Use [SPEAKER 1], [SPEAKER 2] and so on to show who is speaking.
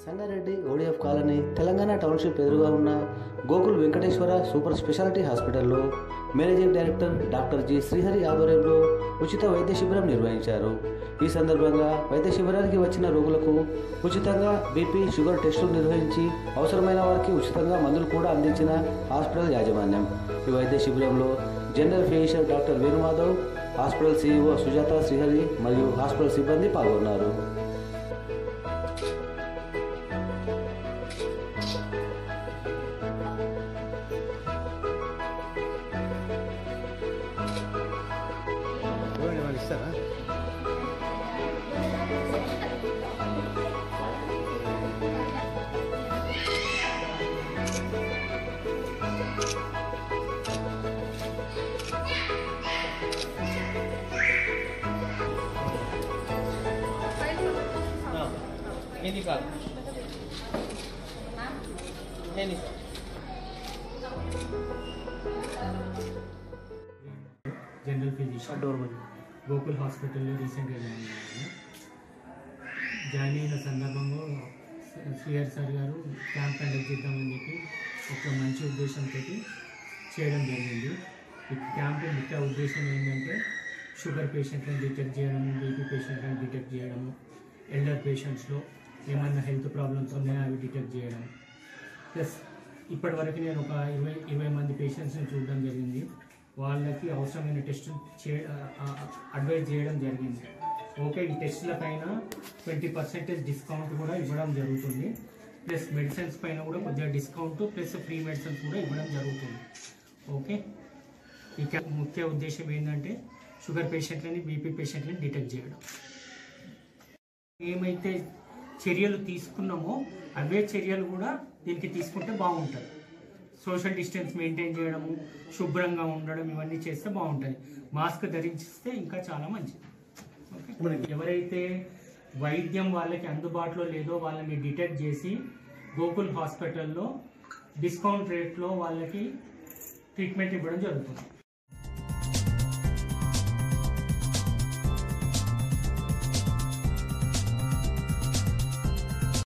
[SPEAKER 1] Sangareddy ODF colony Telangana township ఎదురుగా ఉన్న Gokul Venkateswara super speciality హాస్పిటల్లో managing director doctor G Srihari ఆధ్వర్యంలో ఉచిత వైద్య శిబిరం నిర్వహించారు. ఈ సందర్భంగా వైద్య శిబిరానికి వచ్చిన రోగులకు ఉచితంగా బీపీ, షుగర్ టెస్టులు నిర్వహించి అవసరమైన వారికి ఉచితంగా మందులు కూడా అందించిన హాస్పిటల్ యాజమాన్యం. ఈ వైద్య శిబిరంలో general physician doctor Venumadhav, hospital CEO Sujatha Srihari మరియు హాస్పిటల్ సిబ్బంది పాల్గొన్నారు.
[SPEAKER 2] ini kak ini
[SPEAKER 3] general physician Gokul హాస్పిటల్లో రీసెంట్గా జాయిన్ అయిన సందర్భంలో శ్రీహరి సార్ గారు క్యాంప్ కండక్ట్ చేద్దామని చెప్పి ఒక మంచి ఉద్దేశంతో చేయడం జరిగింది. ఈ క్యాంప్ ముఖ్య ఉద్దేశం ఏంటంటే షుగర్ పేషెంట్లను డిటెక్ట్ చేయడము, బీపీ పేషెంట్లను డిటెక్ట్ చేయడము, ఎల్డర్ పేషెంట్స్లో ఏమన్నా హెల్త్ ప్రాబ్లమ్స్ ఉన్నాయో అవి డిటెక్ట్ చేయడం. ప్లస్ ఇప్పటివరకు నేను ఒక 20 మంది పేషెంట్స్ని చూడడం జరిగింది. వాళ్ళకి అవసరమైన టెస్ట్ అడ్వైజ్ చేయడం జరిగింది. ఓకే, ఈ టెస్టుల పైన 20% డిస్కౌంట్ కూడా ఇవ్వడం జరుగుతుంది. ప్లస్ మెడిసిన్స్ పైన కూడా కొద్దిగా డిస్కౌంట్ ప్లస్ ఫ్రీ మెడిసిన్స్ కూడా ఇవ్వడం జరుగుతుంది. ఓకే, ఇక ముఖ్య ఉద్దేశం ఏంటంటే షుగర్ పేషెంట్లని, బీపీ పేషెంట్లని డిటెక్ట్ చేయడం. ఏమైతే చర్యలు తీసుకున్నామో అవే చర్యలు కూడా దీనికి తీసుకుంటే బాగుంటుంది. సోషల్ డిస్టెన్స్ మెయింటైన్ చేయడము, శుభ్రంగా ఉండడం, ఇవన్నీ చేస్తే బాగుంటుంది. మాస్క్ ధరించిస్తే ఇంకా చాలా మంచిది. ఓకే, ఎవరైతే వైద్యం వాళ్ళకి అందుబాటులో లేదో వాళ్ళని డిటెక్ట్ చేసి గోకుల్ హాస్పిటల్లో డిస్కౌంట్ రేట్లో వాళ్ళకి ట్రీట్మెంట్ ఇవ్వడం జరుగుతుంది.